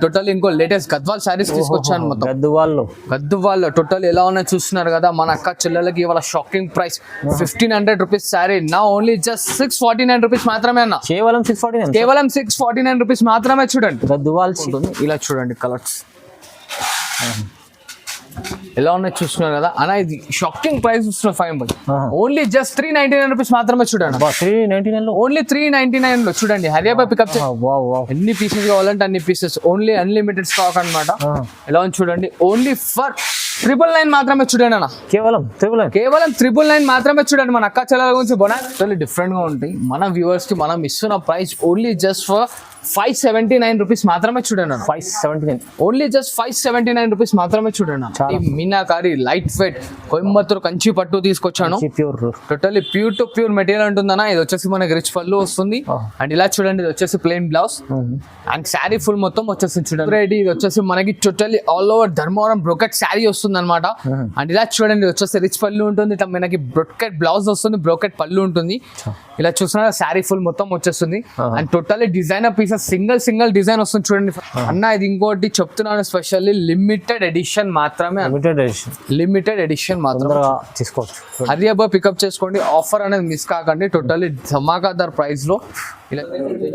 Total ఇంకో latest Gadwal saris తీసుకొచ్చాను మొత్తం. గద్వాల్లో టోటల్ ఎలా ఉన్నాయో చూస్తున్నారు కదా. మన అక్క చెల్లెలకి ఇవాళ షాకింగ్ ప్రైస్ 1500 రూపీస్ శారీ నా ఓన్లీ జస్ట్ 649 రూపీస్ మాత్రమే అన్న. కేవలం 649. కేవలం 649 రూపీస్ మాత్రమే. చూడండి గద్వాల్ ఉంటుంది ఇలా చూడండి కలర్స్ ఎలా ఉన్నాయి చూస్తున్నారు కదా అన్న. ఇది షాకింగ్ ప్రైస్ ఇస్తున్నా 5 ఓన్లీ జస్ట్ 399 రూపీస్ మాత్రమే. చూడండి 399 ఓన్లీ 399 లో చూడండి. హరియాబా పికప్ ఎన్ని పీసెస్ కావాలంటే అన్ని పీసెస్. ఓన్లీ అన్లిమిటెడ్ స్టాక్ అనమాట. ఎలా ఉంది చూడండి. ఓన్లీ ఫర్ 999 మాత్రమే. చూడండి అన్న కేవలం 999 మాత్రమే. చూడండి మన అక్క చెల్లెల గురించి బోనా డిఫరెంట్ గా ఉంటాయి. మన వ్యూవర్స్ కి మనం ఇస్తున్న price only just for 579 rupees మాత్రమే. చూడండి 579 ఓన్లీ జస్ట్ 579 రూపీస్ మాత్రమే. చూడండి మీనాకారి లైట్ వెయిట్ కోయంబత్తూర్ కంచి పట్టు తీసుకొచ్చాను. Totally pure to pure material ఉంటుందన్న. ఇది వచ్చేసి మనకి రిచ్ పళ్ళు వస్తుంది. అండ్ ఇలా చూడండి ఇది వచ్చేసి plain blouse and sari full మొత్తం వచ్చేసి చూడండి. ఇది వచ్చేసి మనకి totally all over Dharmavaram brocade sari వస్తుంది అనమాట. అండ్ ఇలా చూడండి ఇది వచ్చేసి రిచ్ పళ్ళు ఉంటుంది. ఇట్లా మనకి బ్రోకెట్ బ్లౌజ్ వస్తుంది, బ్రోకెట్ పళ్ళు ఉంటుంది. ఇలా చూస్తున్నా శారీ ఫుల్ మొత్తం వచ్చేస్తుంది. And totally designer pieces single design వస్తుంది. చూడండి అన్న ఇది ఇంకోటి చెప్తున్నాను స్పెషల్లీ లిమిటెడ్ ఎడిషన్ మాత్రమే. లిమిటెడ్ ఎడిషన్ మాత్రమే తీసుకోవచ్చు. హరియాబా పికప్ చేసుకోండి. ఆఫర్ అనేది మిస్ కాకండి. టోటల్లీ ధమాకాదార్ ప్రైస్ లో.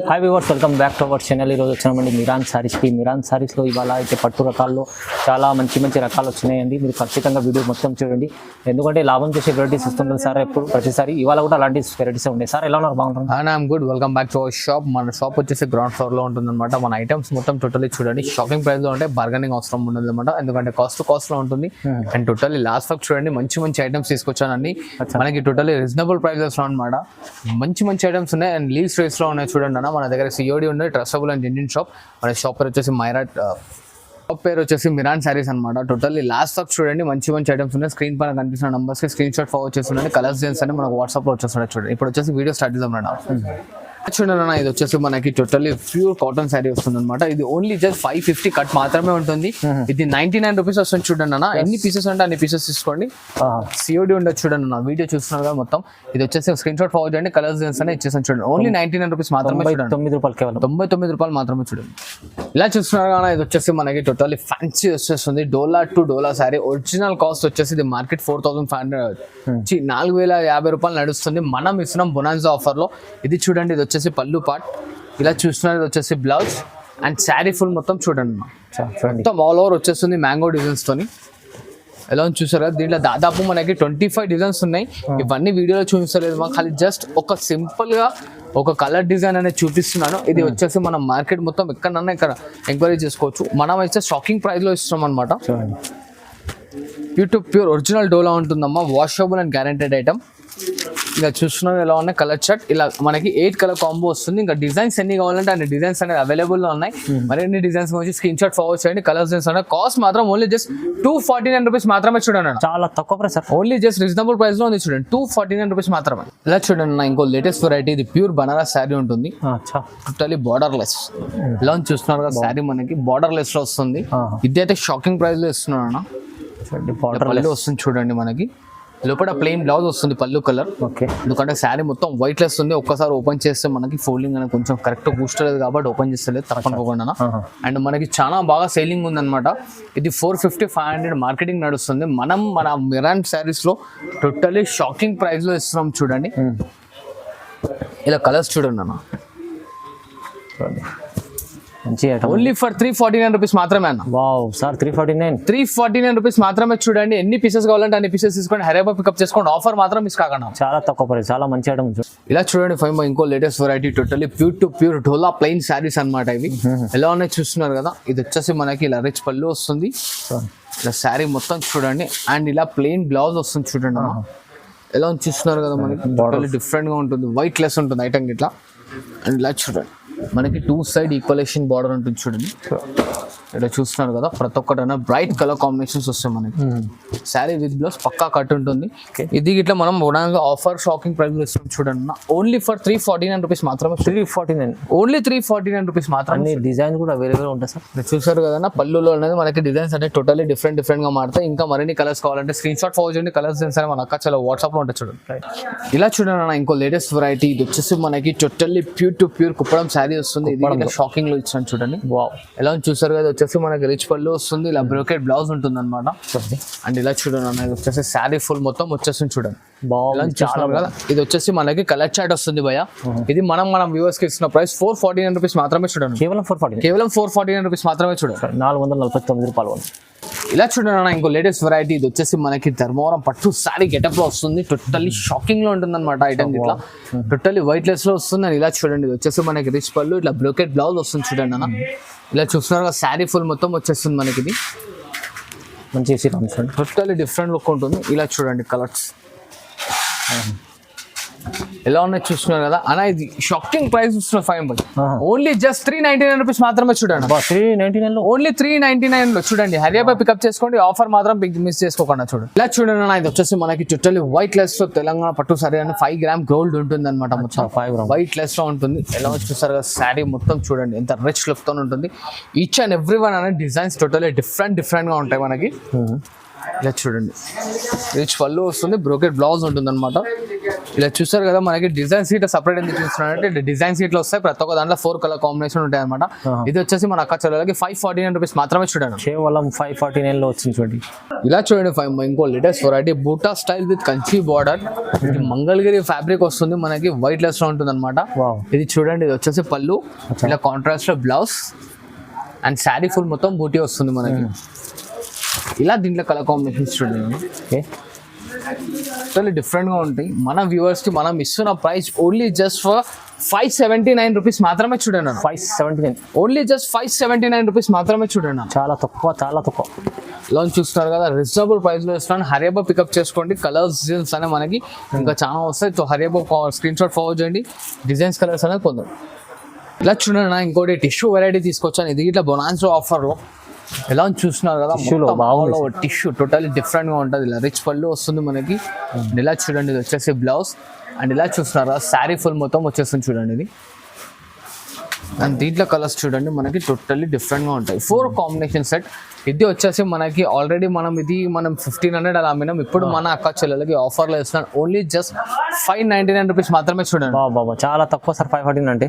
Hi viewers, welcome back to our channel. ఈరోజు వచ్చినామండి మిరాన్ శారీస్కి. మిరాన్ శారీస్లో ఇవాళ అయితే పట్టు రకాల్లో చాలా మంచి రకాలు వచ్చినాయండి. మీరు ఖచ్చితంగా వీడియో మొత్తం చూడండి, ఎందుకంటే లాభం చేసే వెరైటీస్ వస్తుంటుంది సార్ ఎప్పుడు ప్రతిసారి. ఇవాళ కూడా అలాంటి వెరైటీస్ ఉన్నాయి సార్. ఎలా ఉన్నారు? బాగుంటుంది. I'm good. Welcome back to our shop. మన షాప్ వచ్చేసి గ్రౌండ్ ఫ్లోర్ లో ఉంటుంది అనమాట. మన ఐటమ్స్ మొత్తం టోటల్లీ చూడండి షాపింగ్ ప్రైస్ లో ఉంటే బార్గెనింగ్ అవసరం ఉండదు అనమాట. ఎందుకంటే కాస్ట్ లో ఉంటుంది. అండ్ టోటల్లీ లాస్ట్ వరకు చూడండి మంచి ఐటమ్స్ తీసుకొచ్చాను అన్ని. మనకి టోటల్లీ రీజనబుల్ ప్రైజెస్ లో అనమాట. మంచి ఐటమ్స్ ఉన్నాయి అండ్ లీవ్స్ రేట్స్ లో ఉన్నాయి. చూడండి అన్న మన దగ్గర సిఓడి ఉంది, ట్రస్టబుల్ అండ్ జెన్యూన్ షాప్. మన షాప్ పేరు వచ్చేసి షాప్ పేరు వచ్చేసి మిరాన్ శారీస్ అనమాట. టోటల్లీ లాస్ట్ స్టాక్ చూడండి మంచి ఐటమ్స్ ఉన్నాయి. స్క్రీన్ పైన కనిపిస్తున్న నంబర్స్ కి స్క్రీన్ షాట్ ఫార్వర్డ్ చేస్తుండండి. కలర్స్ డిజైన్స్ అని మనకు వాట్సాప్ లో వచ్చేస్తున్నాయి. చూడండి ఇప్పుడు వచ్చేసి వీడియో స్టార్ట్ చేద్దాం మేడం. చూడండి అన్న ఇది వచ్చేసి మనకి టోటల్లీ ప్యూర్ కాటన్ శారీ వస్తుంది అనమాట. ఇది ఓన్లీ జస్ట్ 550 కట్ మాత్రమే ఉంటుంది. ఇది 99 రూపీస్ వస్తుంది. చూడండి అన్న ఎన్ని పీసెస్ అంటే అన్ని పీసెస్ తీసుకోండి. సిఓడి ఉండదు. చూడండి అన్న వీడియో చూస్తున్నారు కదా మొత్తం. ఇది వచ్చేసి స్క్రీన్ షాట్ ఫార్వర్డ్ చేయండి. కలర్స్ డిజైన్స్ అని ఇచ్చేసాను. చూడండి ఓన్లీ 99 రూపీస్ మాత్రమే. 99 రూపాయలు కేవలం 99 రూపాయలు మాత్రమే. చూడండి ఇలా చూస్తున్నారు కదా ఇది వచ్చేసి మనకి టోటల్లీ ఫ్యాన్సీ వచ్చేస్తుంది. డోలా టు డోలా శారీ. ఒరిజినల్ కాస్ట్ వచ్చేసి ఇది మార్కెట్ 4500 4050 రూపాయలు నడుస్తుంది. మనం ఇస్తున్నాం బొనాన్జా ఆఫర్ లో. ఇది చూడండి ఇది వచ్చేసి పళ్ళు పార్ట్. ఇలా చూస్తున్నారు ఇది వచ్చేసి బ్లౌజ్ అండ్ శారీ ఫుల్ మొత్తం చూడండి మొత్తం ఆల్ ఓవర్ వచ్చేస్తుంది మ్యాంగో డిజైన్స్ తోని. ఎలా చూసారా దీంట్లో దాదాపు మనకి 25 డిజైన్స్ ఉన్నాయి. ఇవన్నీ వీడియోలో చూపిస్తలేదు మాకు, ఖాళీ జస్ట్ ఒక సింపుల్ గా ఒక కలర్ డిజైన్ అనేది చూపిస్తున్నాను. ఇది వచ్చేసి మనం మార్కెట్ మొత్తం ఎక్కడన్నా ఇక్కడ ఎంక్వైరీ చేసుకోవచ్చు. మనం అయితే షాకింగ్ ప్రైస్ లో ఇస్తున్నాం అనమాట. ప్యూర్ ఒరిజినల్ డోలా ఉంటుందమ్మా. Washable and guaranteed item. ఇలా చూస్తున్నాం ఎలా ఉన్నాయి కలర్ చార్ట్. ఇలా మనకి 8 కలర్ కాంబో వస్తుంది. ఇంకా డిజైన్స్ ఎన్ని కావాలంటే అన్ని డిజైన్స్ అనేది అవైలబుల్ లో ఉన్నాయి. మరిన్ని డిజైన్స్ గురించి స్క్రీన్ షాట్ ఫార్వర్డ్ చేయండి. కలర్స్ డిజైన్స్ ఉన్నాయి. కాస్ట్ మాత్రం ఓన్లీ జస్ట్ 249 రూపీస్ మాత్రమే. చూడండి చాలా తక్కువ price. Only just reasonable price లో ఉంది. చూడండి 249 రూపీస్ మాత్రమే. ఇలా చూడండి ఇంకో లేటెస్ట్ వెరైటీ. ఇది ప్యూర్ బనారస్ శారీ ఉంటుంది. Totally border less. ఇలా చూస్తున్నారు కదా శారీ మనకి బార్డర్ లెస్ లో వస్తుంది. ఇది అయితే షాకింగ్ ప్రైస్ లో ఇస్తున్నాను అన్న. పళ్ళు వస్తుంది చూడండి మనకి. లోపల ప్లెయిన్ బ్లౌజ్ వస్తుంది పళ్ళు కలర్. ఓకే ఎందుకంటే శారీ మొత్తం వైట్ లెస్ ఉంది. ఒక్కసారి ఓపెన్ చేస్తే మనకి ఫోల్డింగ్ అనేది కొంచెం కరెక్ట్ కూర్చోలేదు కాబట్టి ఓపెన్ చేస్తలేదు తప్పకుండా. అండ్ మనకి చాలా బాగా సేలింగ్ ఉందన్నమాట. ఇది 450-500 మార్కెటింగ్ నడుస్తుంది. మన మిరాన్ శారీస్ లో టోటల్లీ షాకింగ్ ప్రైస్ లో ఇస్తున్నాం. చూడండి ఇలా కలర్స్ చూడండి అన్న. ఓన్లీ ఫర్ 349 రూపీస్ మాత్రమే అన్న. వావ్ సార్ 349 రూపీస్ మాత్రమే. చూడండి ఎన్ని పీసెస్ కావాలంటే అన్ని పీసెస్ తీసుకోండి. హైదరాబాద్ పికప్ చేసుకోండి. ఆఫర్ మాత్రం మిస్ కాకుండా. చాలా తక్కువ ప్రైస్, చాలా మంచి ఐటమ్. ఇలా చూడండి ఇంకో లేటెస్ట్ వెరైటీ. టోటల్లీ ప్యూర్ డోలా ప్లెయిన్ శారీస్ అనమాట ఇవి. ఎలా ఉన్నాయి చూస్తున్నారు కదా. ఇది వచ్చేసి మనకి ఇలా రిచ్ పళ్ళు వస్తుంది. ఇలా శారీ మొత్తం చూడండి అండ్ ఇలా ప్లెయిన్ బ్లౌజ్ వస్తుంది. చూడండి ఎలా చూస్తున్నారు కదా మనకి. టోటల్లీ డిఫరెంట్ గా ఉంటుంది. వైట్ లెస్ ఉంటుంది ఐటమ్ ఇట్లా. అండ్ ఇలా చూడండి మనకి 2 సైడ్ ఈక్వలేషన్ బార్డర్ ఉంటుంది. చూడండి ఇక్కడ చూస్తున్నారు కదా ప్రతి ఒక్కటైనా బ్రైట్ కలర్ కాంబినేషన్స్ వస్తాయి మనకి. శారీ విత్ బ్లౌజ్ పక్కా కట్ ఉంటుంది. ఇది ఇట్లా మనం ఆఫర్ షాకింగ్ ప్రైస్ ఇస్తాం చూడండి. ఓన్లీ ఫర్ 349 రూపీస్ మాత్రమే. 349 ఓన్లీ 349 రూపీస్ మాత్రమే. డిజైన్ కూడా అవైలబుల్ ఉంటాయి సార్. మీరు చూసారు కదా పళ్ళులో అనేది మనకి డిజైన్స్ అంటే టోటల్లీ డిఫరెంట్ గా మారుతాయి. ఇంకా మరిన్ని కలర్స్ కావాలంటే స్క్రీన్ షాట్ ఫార్వర్డ్ చేయండి. కలర్స్ డిజైన్స్ అని మన అక్క చాలా వాట్సాప్ లో ఉంటాయి చూడండి. ఇలా చూడండి అన్న ఇంకో లేటెస్ట్ వెరైటీ. ఇది వచ్చేసి మనకి totally pure to pure Kuppadam sari వస్తుంది. ఇది షాకింగ్ లో ఇచ్చాను చూడండి. ఎలా చూసారు కదా వచ్చేసి మనకి రిచ్ పళ్ళు వస్తుంది. ఇలా బ్రోకెట్ బ్లౌజ్ ఉంటుంది అనమాట. అండ్ ఇలా చూడండి అన్న ఇది వచ్చేసి శారీ ఫుల్ మొత్తం వచ్చేస్తుంది చూడండి. ఇది వచ్చేసి మనకి కలర్ చార్ట్ వస్తుంది భయ. ఇది మనం వ్యూవర్స్ కి ఇస్తున్న ప్రైస్ 449 రూపీస్ మాత్రమే చూడండి. కేవలం 449 రూపీస్ మాత్రమే చూడండి. 449 రూపాయలు. ఇలా చూడండి అన్న ఇంకో లేటెస్ట్ వెరైటీ. ఇది వచ్చేసి మనకి ధర్మవరం పట్టు శారీ గెటప్ లో వస్తుంది. టోటల్లీ షాకింగ్ లో ఉంటుంది అనమాట ఐటమ్. ఇట్లా టోటల్లీ వైట్ లెస్ లో వస్తుంది. అని ఇలా చూడండి ఇది వచ్చేసి మనకి రిచ్ పళ్ళు ఇట్లా బ్రోకెట్ బ్లౌజ్ వస్తుంది చూడండి అన్న. ఇలా చూస్తున్నారు శారీ ఫుల్ మొత్తం వచ్చేస్తుంది మనకి. ఇది మంచి టోటల్లీ డిఫరెంట్ లుక్ ఉంటుంది. ఇలా చూడండి కలర్స్ ఎలా ఉన్నాయి చూస్తున్నారు కదా అన్న. ఇది షాకింగ్ ప్రైస్ ఇస్తున్నారు 5 ఓన్లీ జస్ట్ 399 రూపీస్ మాత్రమే చూడండి. 399 లో ఓన్లీ 399 లో చూడండి. హరియాబా పికప్ చేసుకోండి. ఆఫర్ మాత్రం మిస్ చేసుకోకుండా చూడండి. ఇలా చూడండి అన్న ఇది వచ్చేసి మనకి టోటల్లీ వైట్ లెస్ లో తెలంగాణ పట్టు సారీ అని 5 గ్రామ్ గోల్డ్ ఉంటుంది అనమాట. మొత్తం 5 గ్రామ్ వైట్ లెస్ లో ఉంటుంది. ఎలా చూస్తారు కదా శారీ మొత్తం చూడండి ఎంత రిచ్ లుక్ తో ఉంటుంది. ఈచ్ అండ్ ఎవ్రీ వన్ అనే డిజైన్స్ టోటల్లీ డిఫరెంట్ గా ఉంటాయి మనకి. ఇలా చూడండి రిచ్ పళ్ళు వస్తుంది. బ్రోకెట్ బ్లౌజ్ ఉంటుంది అనమాట. ఇలా చూసారు కదా మనకి డిజైన్ సీట్ సపరేట్ ఎందుకు చూస్తున్నారంటే డిజైన్ సీట్లు వస్తాయి. ప్రతి ఒక్క దాంట్లో 4 కలర్ కాంబినేషన్ ఉంటాయి అనమాట. ఇది వచ్చేసి మన అక్క చెల్లెలకి 549 రూపీస్ మాత్రమే చూడండి. కేవలం 549 లో వచ్చింది చూడండి. ఇలా చూడండి ఇంకో లేటెస్ట్ వెరైటీ బూటా స్టైల్ విత్ కంచి బార్డర్. ఇది మంగళగిరి ఫ్యాబ్రిక్ వస్తుంది మనకి. వైట్ లెస్ లో ఉంటుంది అనమాట. ఇది చూడండి ఇది వచ్చేసి పళ్ళు ఇలా కాంట్రాస్ట్ లో బ్లౌజ్ అండ్ శారీ ఫుల్ మొత్తం బూటీ వస్తుంది మనకి. ఇలా దీంట్లో కలర్ కాంబినేషన్స్ చూడండి. చాలా డిఫరెంట్ గా ఉంటాయి. మన వ్యూవర్స్ కి మనం ఇస్తున్న price only just for 579 rupees మాత్రమే చూడండి. 579 ఓన్లీ జస్ట్ 579 రూపీస్ మాత్రమే చూడండి. చాలా తక్కువ. లోన్ చూస్తున్నారు కదా రీజనబుల్ ప్రైస్ లో ఇస్తున్నాను. హరియాబా పికప్ చేసుకోండి. కలర్స్ డిజైన్స్ అనే మనకి ఇంకా చాలా వస్తాయి. సో హరియాబా స్క్రీన్ షాట్ ఫార్వర్డ్ చేయండి. డిజైన్స్ కలర్స్ అనేది పొందండి. ఇలా చూడండి ఇంకోటి టిష్యూ వెరైటీ తీసుకొచ్చాను. ఇది ఇట్లా బొనాన్సో ఆఫర్ లో ఎలా చూస్తున్నారు కదా టిష్యూ టోటల్లీ డిఫరెంట్ గా ఉంటుంది. ఇలా రిచ్ పళ్ళు వస్తుంది మనకి. ఇలా చూడండి ఇది వచ్చేసి బ్లౌజ్ అండ్ ఇలా చూస్తున్నారు శారీ ఫుల్ మొత్తం వచ్చేస్తుంది చూడండి. ఇది అండ్ దీంట్లో కలర్స్ చూడండి మనకి టోటల్లీ డిఫరెంట్ గా ఉంటాయి. 4 కాంబినేషన్ సెట్. ఇది వచ్చేసి మనకి ఆల్రెడీ మనం 1500 అలా అమ్మినాం. ఇప్పుడు మన అక్క చెల్లెలకి ఆఫర్ లో ఇస్తున్నాను. ఓన్లీ జస్ట్ 599 రూపీస్ మాత్రమే చూడండి. బాబా చాలా తక్కువ సార్. 549 అంటే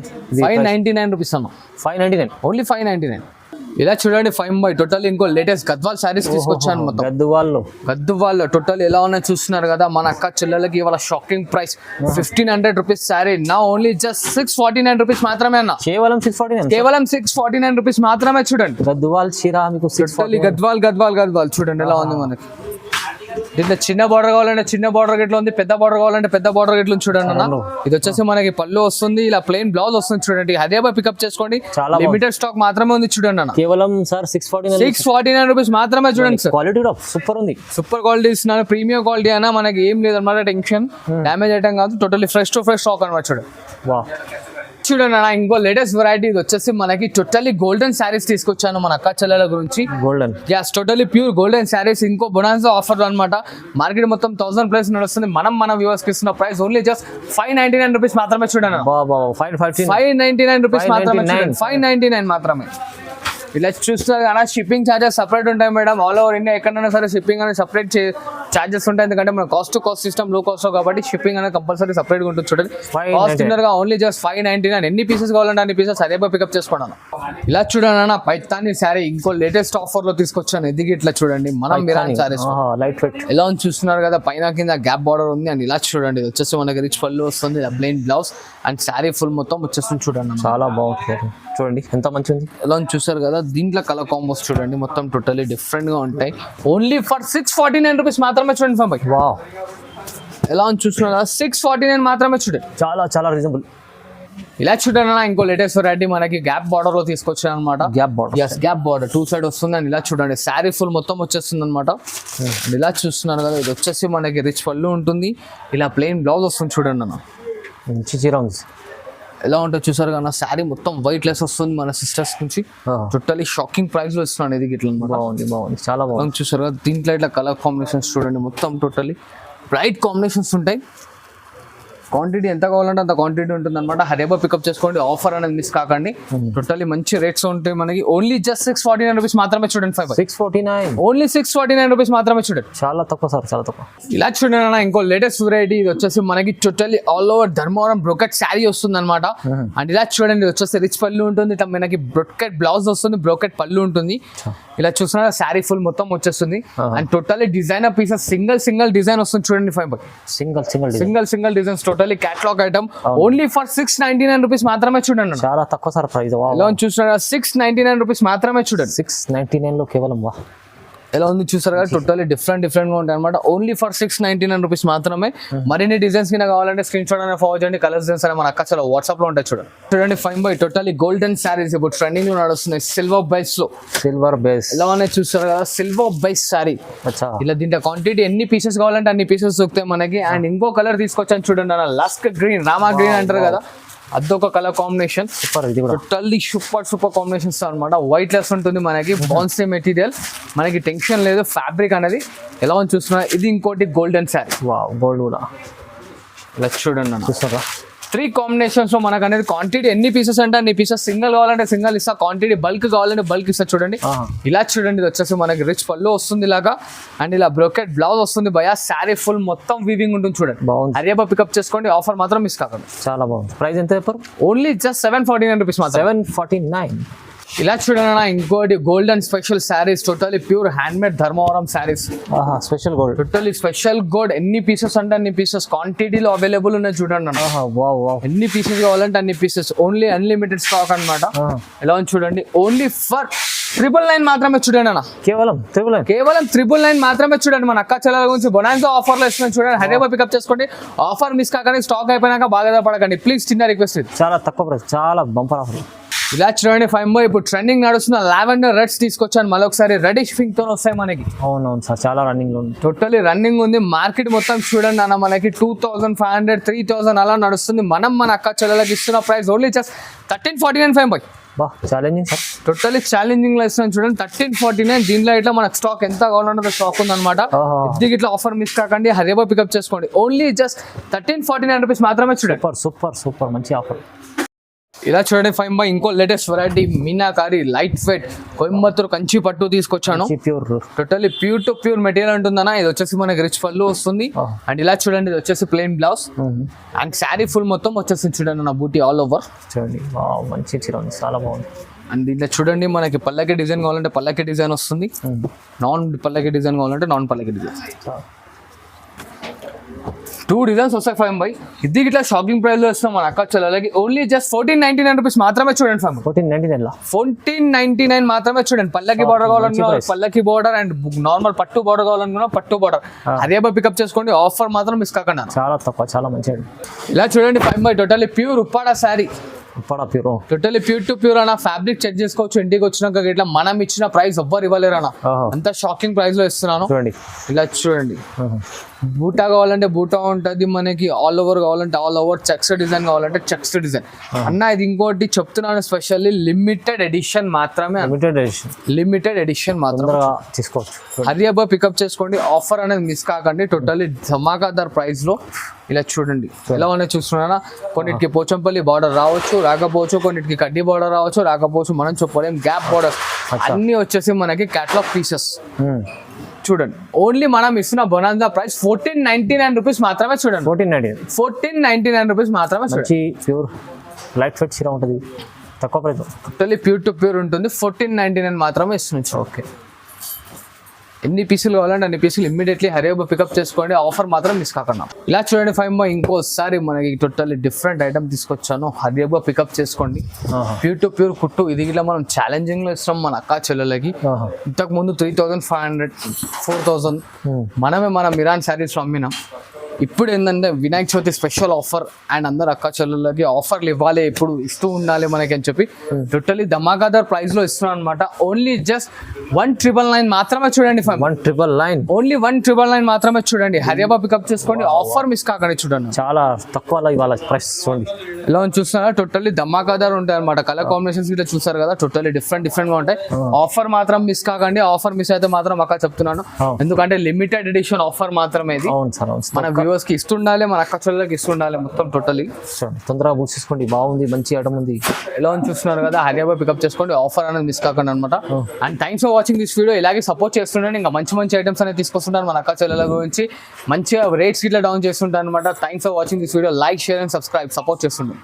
599 రూపీస్ అన్నా. 599 ఓన్లీ 599. ఇలా చూడండి 5 టోటల్ ఇంకో లేటెస్ట్ గద్వాల్ శారీస్ తీసుకొచ్చాను. మొత్తం గద్వాల్లో టోటల్ ఎలా ఉన్నాయో చూస్తున్నారు కదా. మన అక్క చెల్లెలకి ఇవాళ షాకింగ్ ప్రైస్ 1500 రూపీస్ శారీ నా ఓన్లీ జస్ట్ 649 రూపీస్ మాత్రమే అన్న. కేవలం 649 రూపీస్ మాత్రమే చూడండి. గద్వాల్ చీర మీకు గద్వాల్ చూడండి ఎలా ఉంది మనకి. దీంట్లో చిన్న బార్డర్ కావాలంటే చిన్న బార్డర్ గెట్లు ఉంది. పెద్ద బార్డర్ కావాలంటే పెద్ద బార్డర్ గెట్లు చూడండి అన్న. ఇది వచ్చేసి మనకి పళ్ళు వస్తుంది. ఇలా ప్లెయిన్ బ్లౌజ్ వస్తుంది చూడండి. హరియాబా పికప్ చేసుకోండి. లిమిటెడ్ స్టాక్ మాత్రమే ఉంది చూడండి అన్న. కేవలం సార్ 649 రూపీస్ మాత్రమే చూడండి సార్. క్వాలిటీ సూపర్ ఉంది. సూపర్ క్వాలిటీ ఇస్తున్నాను. ప్రీమియం క్వాలిటీ అయినా మనకి ఏం లేదన్నమాట. టెన్షన్ డ్యామేజ్ ఐటమ్ కాదు. Totally fresh to fresh stock అనమాట చూడండి. చూడండి అన్న ఇంకో లేటెస్ట్ వెరైటీ. ఇది వచ్చేసి మనకి టోటల్లీ గోల్డెన్ శారీస్ తీసుకొచ్చాను మన అక్క చెల్లెల గురించి. Golden totally pure golden saris. ఇంకో బొనాన్సా ఆఫర్ అనమాట. మార్కెట్ మొత్తం 1000+ నడుస్తుంది. మన వ్యూవర్స్ కి ఇస్తున్న ప్రైస్ ఓన్లీ జస్ట్ 599 రూపీస్ మాత్రమే చూడండి. 599 రూపీస్ మాత్రమే చూడండి. 599 మాత్రమే. ఇలా చూస్తున్నారు కదా షిప్పింగ్ ఛార్జెస్ సపరేట్ ఉంటాయి మేడం. ఆల్ ఓవర్ ఇండియా ఎక్కడైనా సరే షిప్పింగ్ అనేది సపరేట్ ఛార్జెస్ ఉంటాయి. ఎందుకంటే మన కాస్ట్ సిస్టమ్ లో కాస్ట్ కాబట్టి షిప్పింగ్ అనేది కంపల్సరీ సపరేట్గా ఉంటుంది చూడండి. కాస్ట్ గా ఓన్లీ జస్ట్ 599. ఎన్ని పీసెస్ కావాలంటే అన్ని పీసెస్ హరియాబా పికప్ చేసుకున్నాను. ఇలా చూడండి అన్న పైతాని శారీ ఇంకో లేటెస్ట్ ఆఫర్ లో తీసుకొచ్చాను. ఇది ఇట్లా చూడండి మనం మిరాన్ శారీస్ లైట్ వెయిట్ ఎలా ఉంది చూస్తున్నారు కదా. పైన కింద గ్యాప్ బార్డర్ ఉంది. అండ్ ఇలా చూడండి ఇది వచ్చేసి మనకి రిచ్ పళ్ళు వస్తుంది. Plain blouse and sari full మొత్తం వచ్చేస్తుంది చూడండి. చాలా బాగుంటుంది చూడండి ఎంత మంచిది. ఎలా చూసారు కదా. దీంట్లో కలర్ కాంబోస్ చూడండి మొత్తం టోటలీ డిఫరెంట్ గా ఉంటాయి. ఓన్లీ ఫర్ 649 రూపీస్ మాత్రమే చూడండి. వావ్ ఎలా చూస్తున్నారు కదా 649 మాత్రమే చూడండి. చాలా రీజనబుల్. ఇలా చూడండి ఇంకో లేటెస్ట్ వెరైటీ మనకి గ్యాప్ బార్డర్ లో తీసుకొచ్చాను అనమాట. గ్యాప్ బార్డర్ 2 సైడ్ వస్తుంది. అండ్ ఇలా చూడండి శారీ ఫుల్ మొత్తం వచ్చేస్తుంది అనమాట. ఇలా చూస్తున్నారు కదా. ఇది వచ్చేసి మనకి రిచ్ పళ్ళు ఉంటుంది. ఇలా ప్లెయిన్ బ్లౌజ్ వస్తుంది చూడండి అన్న. మంచి చీర ఉంది. ఎలా ఉంటుంది చూసారు కదా శారీ మొత్తం వైట్ లెస్ వస్తుంది మన సిస్టర్స్ నుంచి టోటలీ షాకింగ్ ప్రైస్ లో ఇస్తున్నాను ఇది ఇట్లా బాగుంది చాలా బాగుంది చూసారు కదా దీంట్లో ఇట్లా కలర్ కాంబినేషన్స్ చూడండి మొత్తం టోటలీ బ్రైట్ కాంబినేషన్స్ ఉంటాయి క్వాంటిటీ ఎంత కావాలంటే అంత క్వాంటిటీ ఉంటుంది అనమాట హరేబా పికప్ చేసుకోండి ఆఫర్ అనేది మిస్ కాకండి టోటలీ మంచి రేట్స్ ఉంటాయి మనకి ఓన్లీ జస్ట్ 649 రూపీస్ మాత్రమే చూడండి 649 ఓన్లీ 649 రూపీస్ మాత్రమే చూడండి చాలా తక్కువ సార్ చాలా తక్కువ ఇలా చూడండి అన్న ఇంకో లేటెస్ట్ వెరైటీ ఇది వచ్చేసి మనకి totally all over Dharmavaram brocade sari వస్తుంది అనమాట అండ్ ఇలా చూడండి ఇది వచ్చేసి రిచ్ పళ్ళు ఉంటుంది ఇట్లా మనకి బ్రోకెట్ బ్లౌజ్ వస్తుంది బ్రోకెట్ పళ్ళు ఉంటుంది ఇలా చూసిన శారీ ఫుల్ మొత్తం వచ్చేస్తుంది and totally designer pieces single design వస్తుంది చూడండి single designs totally catalogue item only for 699 rupees మాత్రమే చూడండి చాలా తక్కువ సార్ ప్రైస్ ఎలా చూస్తున్నారు 699 రూపీస్ మాత్రమే చూడండి 699 లో కేవలం ఎలా ఉంది చూసారు కదా టోటలీ డిఫరెంట్ గా ఉంటాయి అనమాట ఓన్లీ ఫర్ 699 రూపీస్ మాత్రమే మరిన్ని డిజైన్స్ కింద కావాలంటే స్క్రీన్ షాట్ అనేది ఫార్వర్డ్ చేయండి కలర్స్ డిజైన్స్ అనే మన అక్క చాలా వాట్సాప్ లో ఉంటాయి చూడండి 5 టోటలీ గోల్డెన్ శారీస్ ఇప్పుడు ట్రెండింగ్ లో నడుస్తున్నాయి సిల్వర్ బేస్ ఎలా ఉన్నాయి చూసారు కదా సిల్వర్ బేస్ శారీ ఇలా దీంట్లో క్వాంటిటీ ఎన్ని పీసెస్ కావాలంటే అన్ని పీసెస్ దొరుకుతాయి మనకి అండ్ ఇంకో కలర్ తీసుకొచ్చాను చూడండి అన్న లస్క్ గ్రీన్ రామా గ్రీన్ అంటారు కదా అదొక colour combination totally super combinations అనమాట వైట్ లెస్ ఉంటుంది మనకి బాన్సీ మెటీరియల్ మనకి టెన్షన్ లేదు ఫ్యాబ్రిక్ అనేది ఎలా ఉంది చూస్తున్నా ఇది ఇంకోటి గోల్డెన్ శారీ గోల్డ్ కూడా ఇలా చూడండి చూస్తారా 3 కాంబినేషన్స్ లో మనకు అనేది క్వాంటిటీ ఎన్ని పీసెస్ అంటే అన్ని పీసెస్ సింగిల్ కావాలంటే సింగిల్ ఇస్తా క్వాంటిటీ బల్క్ కావాలంటే బల్క్ ఇస్తా చూడండి ఇలా చూడండి ఇది వచ్చేసి మనకి రిచ్ పళ్ళు వస్తుంది ఇలాగా అండ్ ఇలా బ్రోకెట్ బ్లౌజ్ వస్తుంది భయ శారీ ఫుల్ మొత్తం వీవింగ్ ఉంటుంది చూడండి బాగుంది హరియాబా పికప్ చేసుకోండి ఆఫర్ మాత్రం మిస్ కాకండి చాలా బాగుంది ప్రైస్ ఎంత చెప్పారు ఓన్లీ జస్ట్ 749 రూపీస్ మాత్రం 749 ఇలా చూడండి ఇంకోటి golden special saris totally pure hand made Dharmavaram saris special gold totally special gold ఎన్ని పీసెస్ అంటే అన్ని పీసెస్ క్వాంటిటీలో అవైలబుల్ ఉన్నాయి చూడండి ఎన్ని పీసెస్ కావాలంటే అన్ని పీసెస్ ఓన్లీ అన్లిమిటెడ్ స్టాక్ అనమాట ఎలా ఉంది చూడండి ఓన్లీ ఫర్ 999 మాత్రమే చూడండి అన్న కేవలం 999 మాత్రమే చూడండి మన అక్క చెల్లెల గురించి బొనాన్సో ఆఫర్ లో ఇస్తున్నాను చూడండి హరియాబా పికప్ చేసుకోండి ఆఫర్ మిస్ కాకండి స్టాక్ అయిపోయినాక బాగా పడకండి ప్లీజ్ చిన్న రిక్వెస్ట్ చాలా తక్కువ ప్రైస్ చాలా బంపర్ ఆఫర్ ఇలా చూడండి 5 ఇప్పుడు ట్రెండింగ్ నడుస్తున్న లావెండర్ రెడ్స్ తీసుకొచ్చాను మళ్ళీ ఒకసారి రెడిష్ పింక్ తో వస్తాయి మనకి అవునవును సార్ చాలా రన్నింగ్ లో ఉంది టోటలీ రన్నింగ్ ఉంది మార్కెట్ మొత్తం చూడండి అన్న మనకి 2500 3000 అలా నడుస్తుంది మన అక్క చెల్లెలకి ఇస్తున్న price only just 1349 challenging sir totally challenging లో ఇస్తున్నాను చూడండి 1349 దీంట్లో ఇట్లా మనకు స్టాక్ ఎంత కావాలంటే స్టాక్ ఉందన్నమాట ఇది ఇట్లా ఆఫర్ మిస్ కాకండి హరియాబా పికప్ చేసుకోండి ఓన్లీ జస్ట్ 1349 రూపీస్ మాత్రమే చూడండి సూపర్ మంచి ఆఫర్ ఇలా చూడండి 5 ఇంకో latest variety meenakari light weight Coimbatore Kanchi పట్టు తీసుకొచ్చాను టోటల్లీ ప్యూర్ మెటీరియల్ ఉంటుందన్న ఇది వచ్చేసి మనకి రిచ్ పళ్ళు వస్తుంది అండ్ ఇలా చూడండి ఇది వచ్చేసి plain blouse and sari full మొత్తం వచ్చేసి చూడండి నా బూటీ ఆల్ ఓవర్ చూడండి మంచి చీర ఉంది చాలా బాగుంది అండ్ దీంట్లో చూడండి మనకి పల్లకి డిజైన్ కావాలంటే పల్లకి డిజైన్ వస్తుంది నాన్ పల్లకి డిజైన్ కావాలంటే నాన్ పల్లకి డిజైన్ 2 డిజైన్స్ వస్తాయి 5 ఇది ఇట్లా షాపింగ్ ప్రైస్ లో వస్తాం మన అక్క చెల్లెలకి ఓన్లీ జస్ట్ 1499 రూపీస్ మాత్రమే చూడండి 1499 మాత్రమే చూడండి పల్లకి బార్డర్ కావాలనుకున్నా పల్లకి బార్డర్ అండ్ నార్మల్ పట్టు బార్డర్ కావాలనుకున్నా పట్టు బార్డర్ హరియాబా పికప్ చేసుకోండి ఆఫర్ మాత్రం మిస్ కాకుండా చాలా తక్కువ చాలా మంచిది ఇలా చూడండి 5 totally pure Uppada sari totally pure అన్న ఫ్యాబ్రిక్ చెక్ చేసుకోవచ్చు ఇంటికి వచ్చినాక ఇట్లా మనం ఇచ్చిన ప్రైస్ ఎవ్వరు ఇవ్వలేరు అన్న అంత షాకింగ్ ప్రైస్ లో ఇస్తున్నాను ఇలా చూడండి బూటా కావాలంటే బూటా ఉంటుంది మనకి ఆల్ ఓవర్ కావాలంటే ఆల్ ఓవర్ చెక్స్ డిజైన్ కావాలంటే చెక్స్ డిజైన్ అన్న ఇది ఇంకోటి చెప్తున్నాను స్పెషల్లీ లిమిటెడ్ ఎడిషన్ మాత్రమే తీసుకోవచ్చు హరియాబా పికప్ చేసుకోండి ఆఫర్ అనేది మిస్ కాకండి టోటల్లీ ధమాకాదార్ ప్రైస్ లో ఇలా చూడండి ఎలా ఉన్నాయి చూస్తున్నారా కొన్నిటికి పోచంపల్లి బార్డర్ రావచ్చు రాకపోవచ్చు కొన్నిటికి కడ్డీ బార్డర్ రావచ్చు రాకపోవచ్చు మనం చెప్పలేం గ్యాప్ బార్డర్ అన్ని వచ్చేసి మనకి క్యాటలాగ్ పీసెస్ చూడండి ఓన్లీ మనం ఇస్తున్న బొనాన్సా ప్రైస్ 1499 రూపీస్ మాత్రమే చూడండి 1499 రూపీస్ మాత్రమే చూడండి ప్యూర్ లైట్ ఫిట్ చీర ఉంటుంది తక్కువ ప్రైస్ టోటల్లీ ప్యూర్ ఉంటుంది 1499 మాత్రమే ఇస్తున్నాం ఓకే ఎన్ని పీసులు కావాలంటే అన్ని పీసులు ఇమ్మీడియట్లీ హరియాబా పికప్ చేసుకోండి ఆఫర్ మాత్రం మిస్ కాకుండా ఇలా చూడండి 5 ఇంకోసారి మనకి టోటల్లీ డిఫరెంట్ ఐటమ్ తీసుకొచ్చాను హరియాబా పికప్ చేసుకోండి ప్యూర్ కుట్టు ఇది ఇలా మనం ఛాలెంజింగ్ లో ఇస్తాం మన అక్క చెల్లెలకి ఇంతకు ముందు 3500 4000 మనమే మన మిరాన్ శారీస్ అమ్మినాం ఇప్పుడు ఏంటంటే Vinayaka Chavithi special offer and అందరు అక్క చెల్లెళ్ళకి ఆఫర్లు ఇవ్వాలి, ఇప్పుడు ఇస్తూ ఉండాలి మనకి అని చెప్పి టోటలీ ధమాకాదార్ ప్రైస్ లో ఇస్తున్నాం అనమాట. ఓన్లీ జస్ట్ 1999 మాత్రమే చూడండి. 1999 ఓన్లీ 1999 మాత్రమే చూడండి. హరియాబా పికప్ చేసుకోండి, ఆఫర్ మిస్ కాకండి. చూడండి చాలా తక్కువలో ఇవాళ ప్రైస్ చూడండి. ఎలా చూస్తున్నారా, టోటల్లీ ధమాకాదార్ ఉంటాయి అనమాట. కలర్ కాంబినేషన్స్ కూడా చూసారు కదా, టోటల్లీ డిఫరెంట్ గా ఉంటాయి. ఆఫర్ మాత్రం మిస్ కాకండి. ఆఫర్ మిస్ అయితే మాత్రం అక్క చెప్తున్నాను, ఎందుకంటే లిమిటెడ్ ఎడిషన్ ఆఫర్ మాత్రమే ఇది. అవును సార్, అవును. మన వ్యూవర్స్ కి ఇస్తుండాలి, మన అక్క చెల్లెలకి ఇస్తుండాలి మొత్తం టోటల్లీ. తొందరగా బుక్ చేసుకోండి, బాగుంది, మంచి ఐటమ్ ఉంది. ఎలా చూస్తున్నారు కదా, హరియాబా పికప్ చేసుకోండి, ఆఫర్ అనేది మిస్ కాకండి అనమాట. And thanks for watching this video. ఇలాగే సపోర్ట్ చేస్తుండండి, ఇంకా మంచి మంచి ఐటమ్స్ అనేది తీసుకొస్తుంటాను మన అక్క చెల్లెల గురించి. మంచిగా రేట్స్ ఇట్లా డౌన్ చేస్తుంటాను అనమాట. Thanks for watching this video. Like, share and subscribe, support చేస్తుండండి.